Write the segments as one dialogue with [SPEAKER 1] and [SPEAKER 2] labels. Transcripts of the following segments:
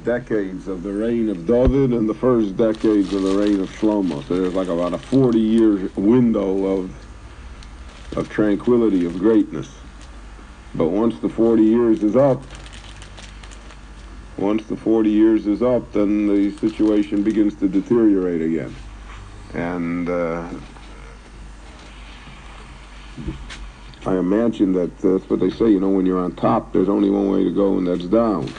[SPEAKER 1] decades of the reign of David and the first decades of the reign of Shlomo. So there's like about a 40-year window of tranquility, of greatness. But once the 40 years is up, then the situation begins to deteriorate again. And I imagine that's what they say, when you're on top, there's only one way to go, and that's down.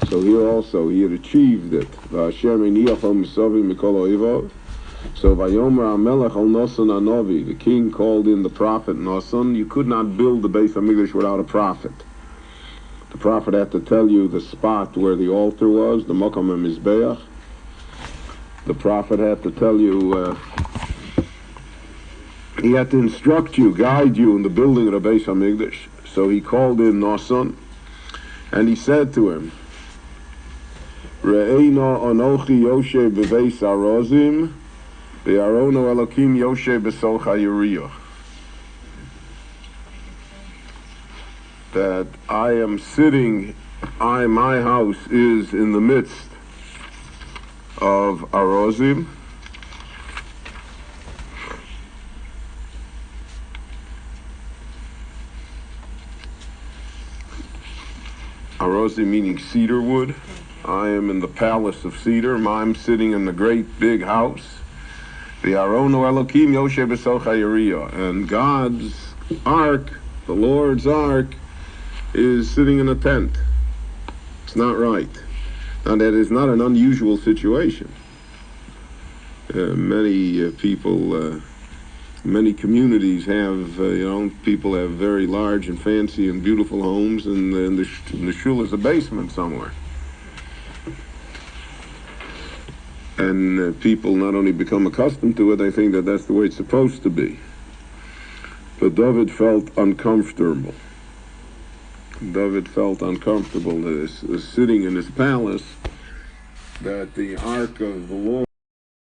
[SPEAKER 1] So here also, he had achieved it. So Vayomer HaMelech al Noson Anovi, the king called in the prophet Noson. You could not build the Beis HaMikdash without a prophet. The prophet had to tell you the spot where the altar was, the Mokom Mizbech. The prophet had to tell you, he had to instruct you, guide you in the building of the Beis HaMikdash. So he called in Noson, and he said to him, Re'eino Anochi Yoshe Beveis Arozim, Ve'arono Elokim Yoshe Besol Chayuriyah. That I am sitting, my house is in the midst of Arozim. Arozim meaning cedar wood. I am in the palace of cedar. I'm sitting in the great big house. The Arono Elokim Yoshe Besol Chayuriyah. And God's ark, the Lord's ark, is sitting in a tent. It's not right. Now that is not an unusual situation. Many people, many communities have, people have very large and fancy and beautiful homes, and the shul is a basement somewhere. And people not only become accustomed to it, they think that that's the way it's supposed to be. But David felt uncomfortable. Sitting in his palace, that the ark of the Lord